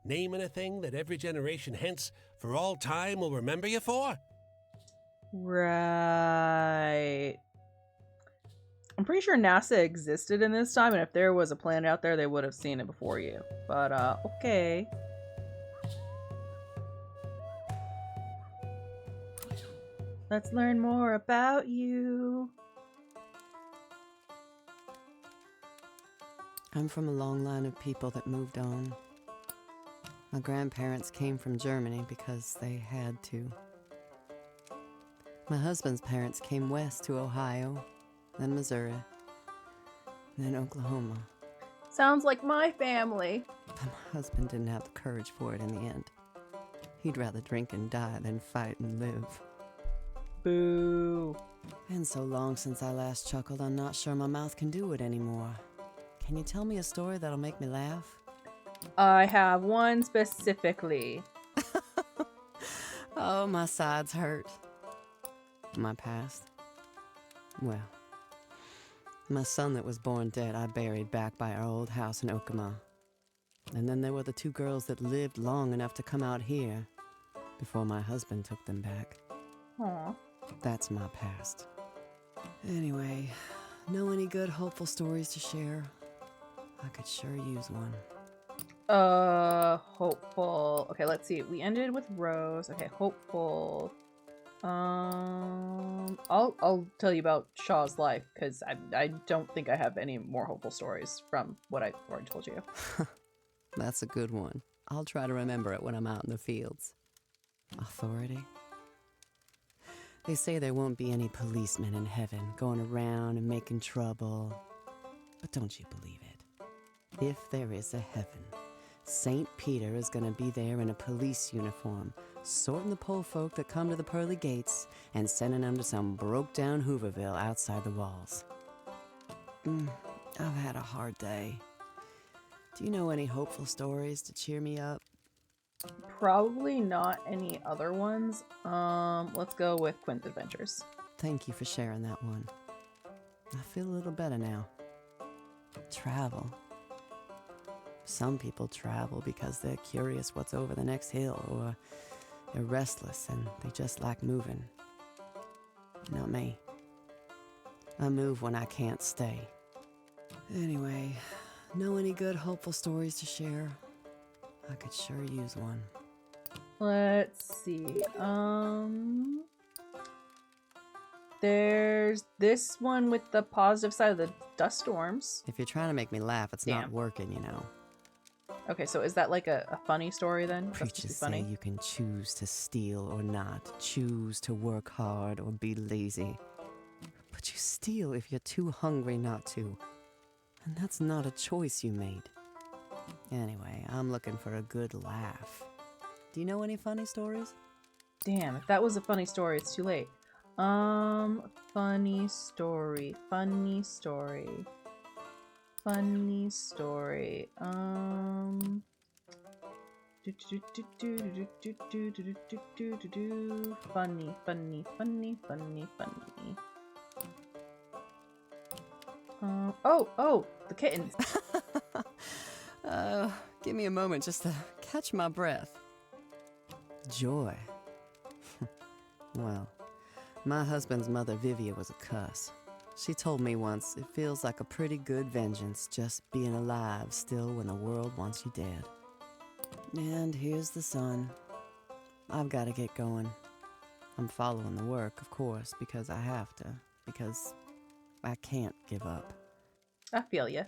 naming a thing that every generation hence for all time will remember you for? Right. I'm pretty sure NASA existed in this time, and if there was a planet out there, they would have seen it before you. But, okay. Let's learn more about you. I'm from a long line of people that moved on. My grandparents came from Germany because they had to. My husband's parents came west to Ohio, then Missouri, then Oklahoma. Sounds like my family. But my husband didn't have the courage for it in the end. He'd rather drink and die than fight and live. Boo. Been so long since I last chuckled, I'm not sure my mouth can do it anymore. Can you tell me a story that'll make me laugh? I have one specifically. Oh, my sides hurt. My past? Well, my son that was born dead I buried back by our old house in Okama. And then there were the 2 girls that lived long enough to come out here before my husband took them back. Aw. That's my past. Anyway, know any good hopeful stories to share? I could sure use one. Hopeful. Okay, let's see. We ended with Rose. Okay, hopeful. I'll tell you about Shaw's life because I don't think I have any more hopeful stories from what I've already told you. That's a good one. I'll try to remember it when I'm out in the fields. Authority? They say there won't be any policemen in heaven going around and making trouble. But don't you believe it? If there is a heaven, St. Peter is going to be there in a police uniform, sorting the poor folk that come to the pearly gates and sending them to some broke-down Hooverville outside the walls. I've had a hard day. Do you know any hopeful stories to cheer me up? Probably not any other ones. Let's go with Quinn's Adventures. Thank you for sharing that one. I feel a little better now. Travel. Some people travel because they're curious what's over the next hill, or they're restless and they just like moving. Not me. I move when I can't stay. Anyway, know any good hopeful stories to share? I could sure use one. Let's see. There's this one with the positive side of the dust storms. If you're trying to make me laugh, it's not Damn. working, you know. Okay, so is that like a funny story then? That's Preachers just say funny. you can choose to steal or not, choose to work hard or be lazy. But you steal if you're too hungry not to. And that's not a choice you made. Anyway, I'm looking for a good laugh. Do you know any funny stories? Damn, if that was a funny story, it's too late. Funny story. Funny story. Funny story. Funny, funny, funny, funny, funny. Oh, the kittens. Give me a moment just to catch my breath. Joy. Well, my husband's mother, Vivia, was a cuss. She told me once, it feels like a pretty good vengeance just being alive still when the world wants you dead. And here's the sun. I've got to get going. I'm following the work, of course, because I have to. Because I can't give up. I feel ya.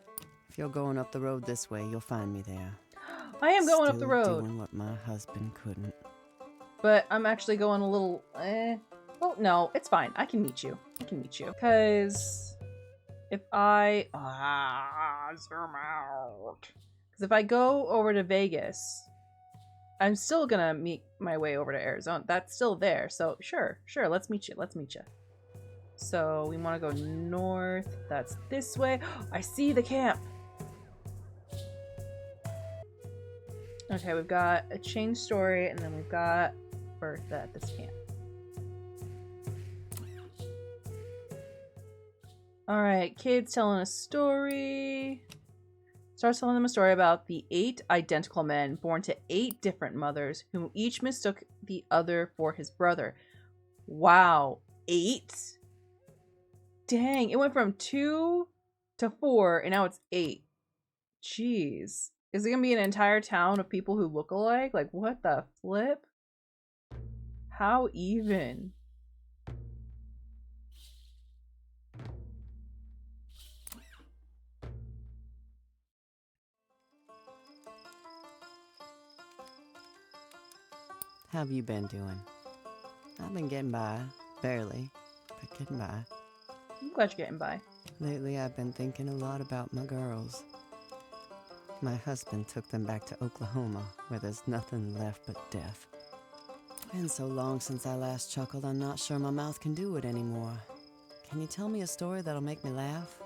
If you're going up the road this way, you'll find me there. I am going up the Still road, doing what my husband couldn't. but I'm actually going a little, Well, no, it's fine. I can meet you. Because if I... zoom out. Because if I go over to Vegas, I'm still gonna make my way over to Arizona. That's still there. So, sure, let's meet you. So, we want to go north. That's this way. I see the camp. Okay, we've got a change story, and then we've got Bertha at this camp. Alright, kids telling a story. Starts telling them a story about the 8 identical men born to 8 different mothers, whom each mistook the other for his brother. Wow, 8? Dang, it went from 2 to 4, and now it's 8. Jeez. Is it gonna be an entire town of people who look alike? Like, what the flip? How even? How have you been doing? I've been getting by. Barely, but getting by. I'm glad you're getting by. Lately, I've been thinking a lot about my girls. My husband took them back to Oklahoma, where there's nothing left but death. Been so long since I last chuckled, I'm not sure my mouth can do it anymore. Can you tell me a story that'll make me laugh?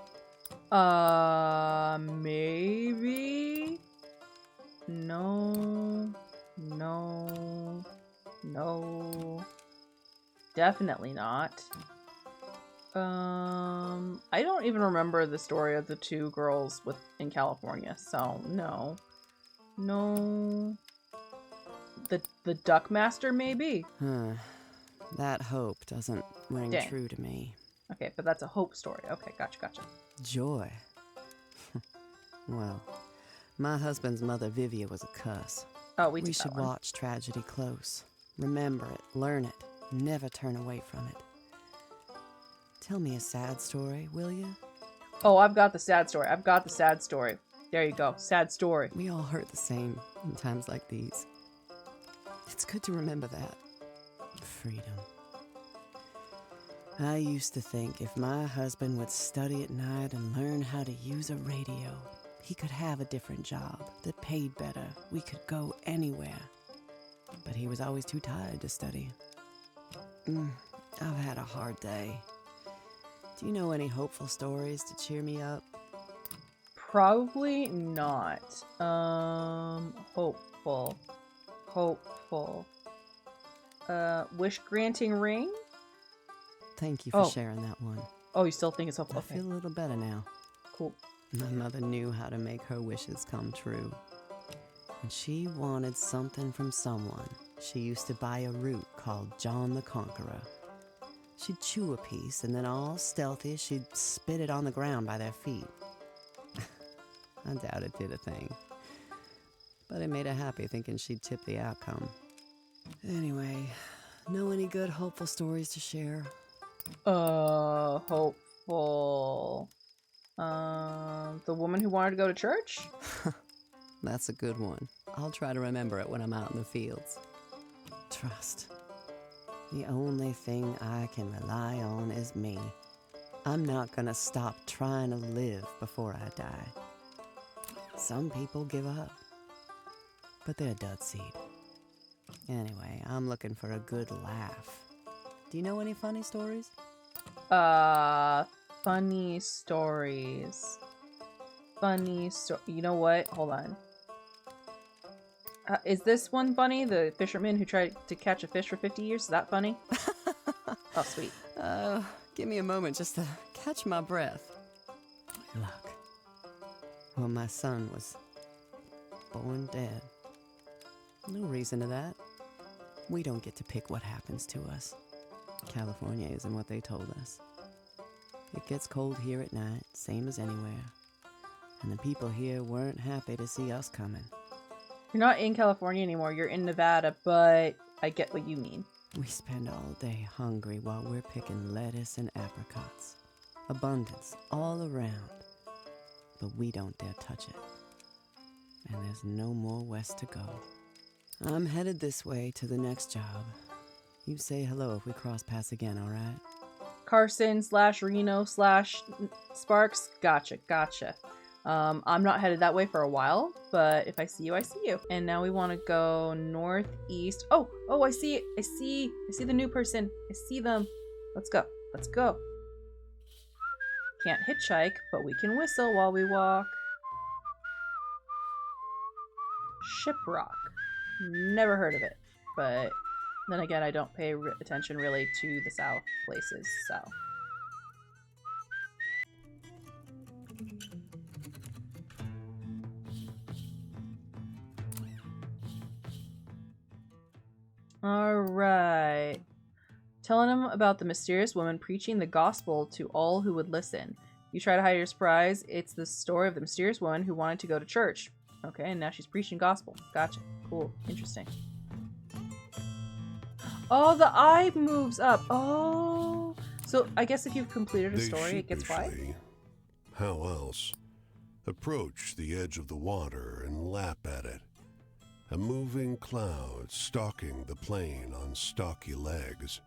Maybe? No. No. No. Definitely not. I don't even remember the story of the two girls in California, so no. No. The Duck Master, maybe? That hope doesn't ring Dang. true to me. Okay, but that's a hope story. Okay, gotcha. Joy. Well, my husband's mother, Vivia, was a cuss. Oh, we We did that should one. watch tragedy close. Remember it, learn it, never turn away from it. Tell me a sad story, will you? Oh, I've got the sad story. There you go. Sad story. We all hurt the same in times like these. It's good to remember that. Freedom. I used to think if my husband would study at night and learn how to use a radio, he could have a different job that paid better. We could go anywhere. But he was always too tired to study. I've had a hard day. Do you know any hopeful stories to cheer me up? Probably not. Hopeful. Wish granting ring? Thank you for Oh. sharing that one. Oh, you still think it's hopeful? I Okay, feel a little better now. cool. My mother knew how to make her wishes come true. When she wanted something from someone, she used to buy a root called John the Conqueror. She'd chew a piece, and then all stealthy, she'd spit it on the ground by their feet. I doubt it did a thing. But it made her happy thinking she'd tip the outcome. Anyway, know any good hopeful stories to share? Hopeful. The woman who wanted to go to church? That's a good one. I'll try to remember it when I'm out in the fields. Trust. The only thing I can rely on is me. I'm not gonna stop trying to live before I die. Some people give up, but they're dud seed. Anyway, I'm looking for a good laugh. Do you know any funny stories? Funny stories. You know what? Hold on. Is this one funny? The fisherman who tried to catch a fish for 50 years? Is that funny? Oh, sweet. Give me a moment just to catch my breath. Luck. Well, my son was born dead. No reason to that. We don't get to pick what happens to us. California isn't what they told us. It gets cold here at night, same as anywhere. And the people here weren't happy to see us coming. You're not in California anymore. You're in Nevada, but I get what you mean. We spend all day hungry while we're picking lettuce and apricots. Abundance all around. But we don't dare touch it. And there's no more west to go. I'm headed this way to the next job. You say hello if we cross paths again, all right? Carson/Reno/Sparks. Gotcha. I'm not headed that way for a while, but if I see you, I see you. And now we want to go northeast. Oh, I see it. I see the new person. I see them. Let's go. Can't hitchhike, but we can whistle while we walk. Shiprock. Never heard of it, but then again, I don't pay attention really to the South places, so. Alright. Telling him about the mysterious woman preaching the gospel to all who would listen. You try to hide your surprise. It's the story of the mysterious woman who wanted to go to church. Okay, and now she's preaching gospel. Gotcha. Cool. Interesting. Oh, the eye moves up. Oh. So I guess if you've completed a They story, it gets wide? sheepishly, how else, approach the edge of the water and lap at it. A moving cloud stalking the plain on stocky legs.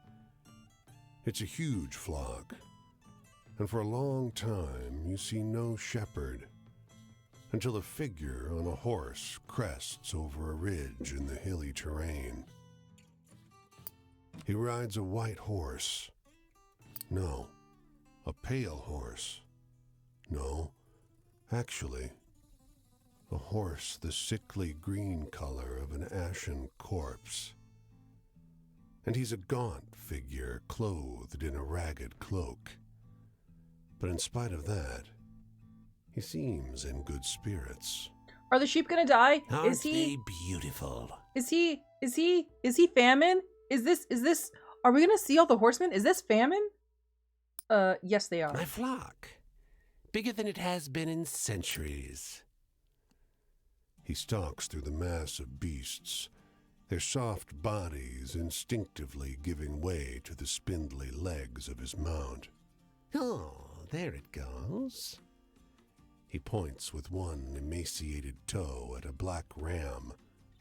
It's a huge flock, and for a long time you see no shepherd. until a figure on a horse crests over a ridge in the hilly terrain. He rides a white horse. No, a pale horse. No, actually, a horse the sickly green color of an ashen corpse. And he's a gaunt figure clothed in a ragged cloak. But in spite of that, he seems in good spirits. Are the sheep gonna die? Aren't they beautiful? Is he famine? Is this are we gonna see all the horsemen? Is this famine? Yes they are. My flock. Bigger than it has been in centuries. He stalks through the mass of beasts, their soft bodies instinctively giving way to the spindly legs of his mount. Oh, there it goes. He points with one emaciated toe at a black ram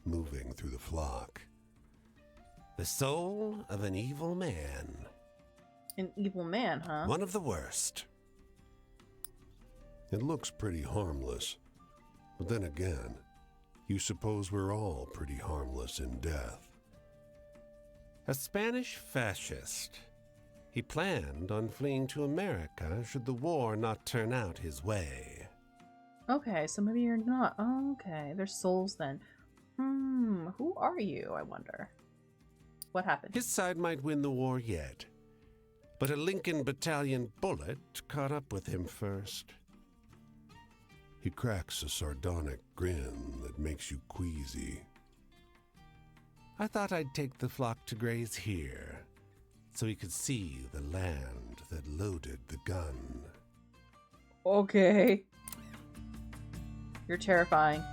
moving through the flock. The soul of an evil man. An evil man, huh? One of the worst. It looks pretty harmless, but then again, you suppose we're all pretty harmless in death. A Spanish fascist. He planned on fleeing to America should the war not turn out his way. Okay, so maybe you're not. Oh, okay, there's souls then. Who are you, I wonder? What happened? His side might win the war yet, but a Lincoln Battalion bullet caught up with him first. He cracks a sardonic grin that makes you queasy. I thought I'd take the flock to graze here, so he could see the land that loaded the gun. Okay. You're terrifying,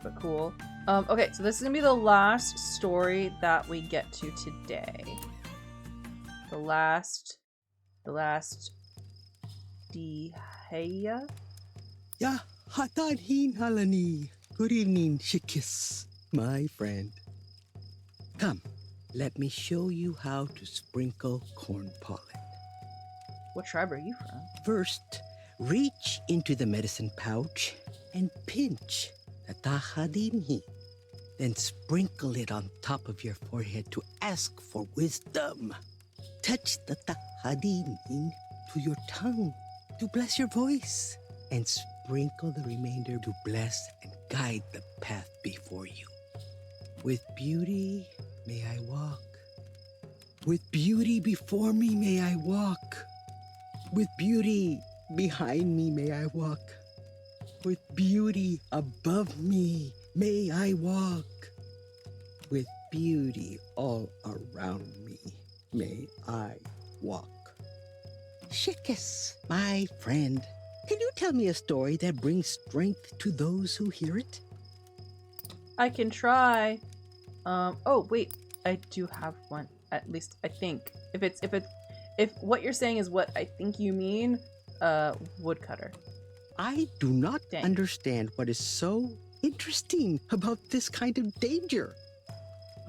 but cool. Okay, so this is gonna be the last story that we get to today. The last Dihaya? Ya Hatadhin Halani. Good evening, Shikis, my friend. Come, let me show you how to sprinkle corn pollen. What tribe are you from? First, reach into the medicine pouch and pinch the tahadinhi. Then sprinkle it on top of your forehead to ask for wisdom. Touch the tahadinhi to your tongue to bless your voice, and sprinkle the remainder to bless and guide the path before you. With beauty may I walk. With beauty before me may I walk. With beauty behind me may I walk. With beauty above me may I walk. With beauty all around me may I walk. Shikis, my friend, can you tell me a story that brings strength to those who hear it? I can try. Oh wait, I do have one. At least I think. If what you're saying is what I think you mean, woodcutter. I do not Dang. understand what is so interesting about this kind of danger.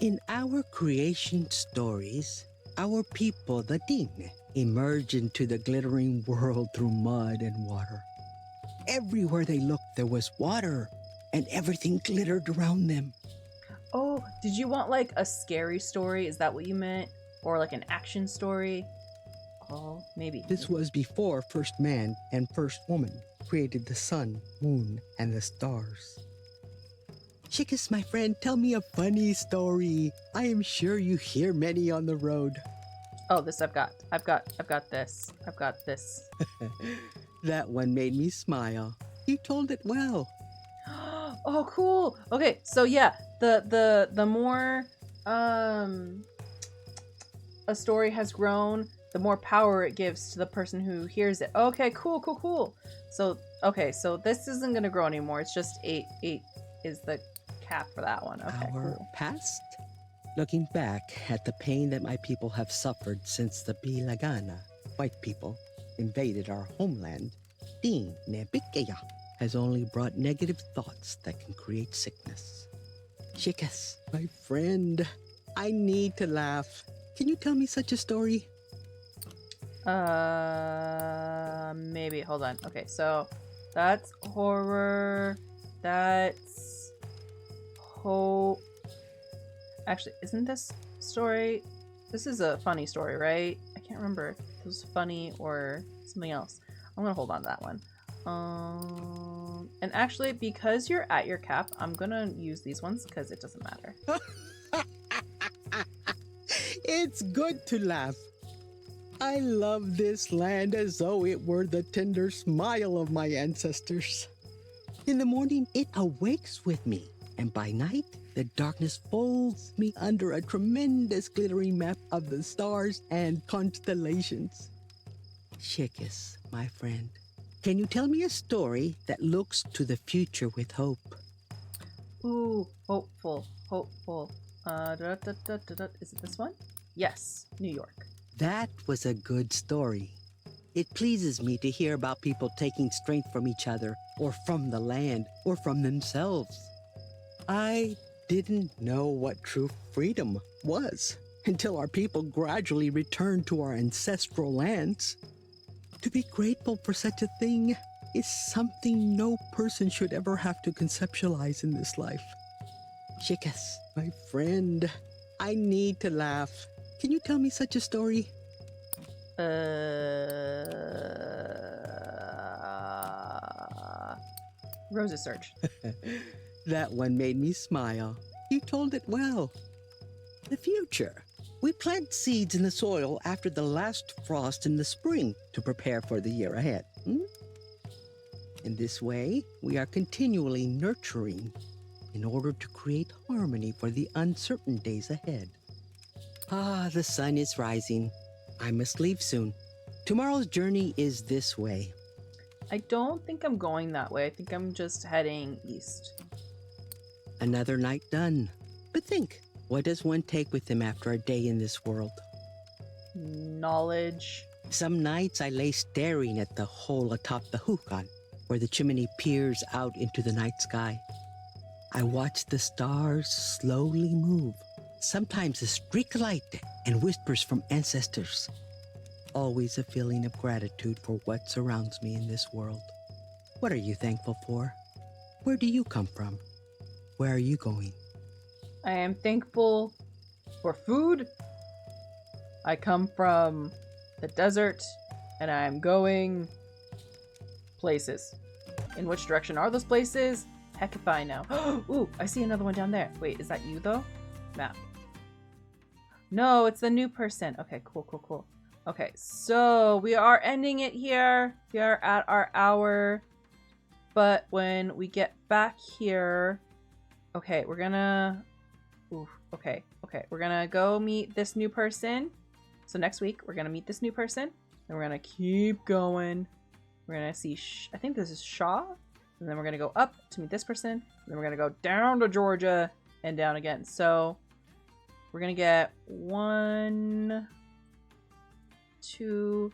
In our creation stories, our people, the Ding, emerge into the glittering world through mud and water. Everywhere they looked, there was water, and everything glittered around them. Oh, did you want like a scary story? Is that what you meant? Or like an action story? Oh, maybe. This was before first man and first woman created the sun, moon, and the stars. Shikis, my friend, tell me a funny story. I am sure you hear many on the road. Oh, this I've got this. I've got this. That one made me smile. You told it well. Oh, cool. Okay, so yeah, the more a story has grown, the more power it gives to the person who hears it. Okay, cool. So okay, so this isn't gonna grow anymore. It's just 8 is the cap for that one. Okay, Our cool. past? Looking back at the pain that my people have suffered since the Bilagana, white people, invaded our homeland, Ding Nebikeya has only brought negative thoughts that can create sickness. Shikis, my friend, I need to laugh. Can you tell me such a story? Maybe. Hold on. Okay, so that's horror. That's Hope. Actually, isn't this story? This is a funny story, right? I can't remember if it was funny or something else. I'm gonna hold on to that one. And actually, because you're at your cap, I'm gonna use these ones because it doesn't matter. It's good to laugh. I love this land as though it were the tender smile of my ancestors. In the morning, it awakes with me, and by night, the darkness folds me under a tremendous glittering map of the stars and constellations. Shikis, my friend, can you tell me a story that looks to the future with hope? Ooh, hopeful. Is it this one? Yes, New York. That was a good story. It pleases me to hear about people taking strength from each other, or from the land, or from themselves. I didn't know what true freedom was until our people gradually returned to our ancestral lands. To be grateful for such a thing is something no person should ever have to conceptualize in this life. Chicas, my friend, I need to laugh. Can you tell me such a story? Rose's Search. That one made me smile. You told it well. The future. We plant seeds in the soil after the last frost in the spring to prepare for the year ahead. In this way, we are continually nurturing in order to create harmony for the uncertain days ahead. Ah, the sun is rising. I must leave soon. Tomorrow's journey is this way. I don't think I'm going that way. I think I'm just heading east. Another night done. But think, what does one take with them after a day in this world? Knowledge. Some nights I lay staring at the hole atop the hookah, where the chimney peers out into the night sky. I watch the stars slowly move, sometimes a streak of light and whispers from ancestors. Always a feeling of gratitude for what surrounds me in this world. What are you thankful for? Where do you come from? Where are you going? I am thankful for food. I come from the desert, and I'm going places. In which direction are those places? Heck if I know. Ooh, I see another one down there. Wait, is that you though? Map. No, it's the new person. Okay, cool. Okay, so we are ending it here. We are at our hour. But when we get back here... Okay, we're gonna... Ooh, okay. We're gonna go meet this new person. So next week, we're gonna meet this new person. And we're gonna keep going. We're gonna see... I think this is Shaw. And then we're gonna go up to meet this person. And then we're gonna go down to Georgia and down again. So we're gonna get 1, 2,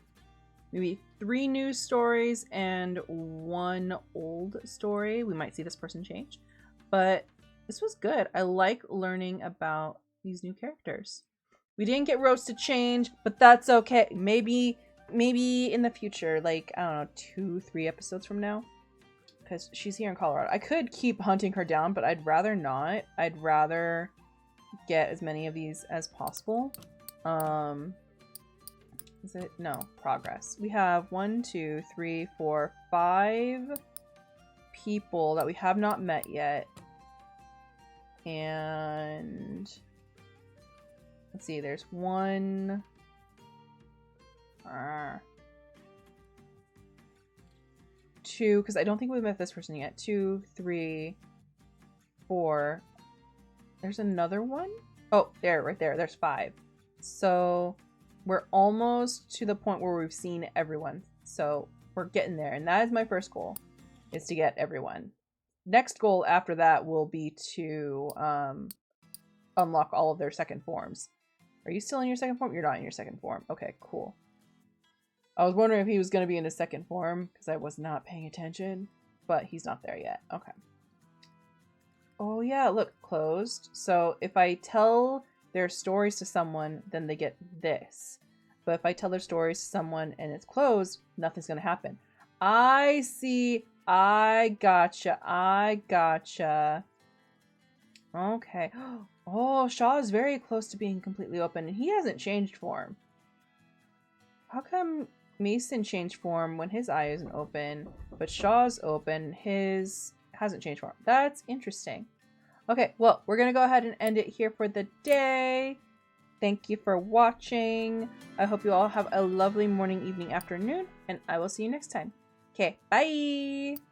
maybe 3 new stories and 1 old story. We might see this person change. But this was good. I like learning about these new characters. We didn't get Rose to change, but that's okay. Maybe in the future, like, I don't know, 2-3 episodes from now. Because she's here in Colorado. I could keep hunting her down, but I'd rather not. I'd rather get as many of these as possible. Is it? No, progress. We have 1, 2, 3, 4, 5 people that we have not met yet. And let's see, there's 1. 2, because I don't think we've met this person yet. 2, 3, 4. There's another one? Oh, there, right there. There's 5. So we're almost to the point where we've seen everyone. So we're getting there. And that is my first goal, is to get everyone. Next goal after that will be to unlock all of their second forms. Are you still in your second form? You're not in your second form. Okay, cool. I was wondering if he was going to be in his second form because I was not paying attention, but he's not there yet. Okay. Oh yeah, look, closed. So if I tell their stories to someone, then they get this. But if I tell their stories to someone and it's closed, nothing's going to happen. I see I gotcha. Okay. Oh, Shaw is very close to being completely open, and he hasn't changed form. How come Mason changed form when his eye isn't open, but Shaw's open, his hasn't changed form? That's interesting. Okay, well, we're going to go ahead and end it here for the day. Thank you for watching. I hope you all have a lovely morning, evening, afternoon, and I will see you next time. Okay, bye!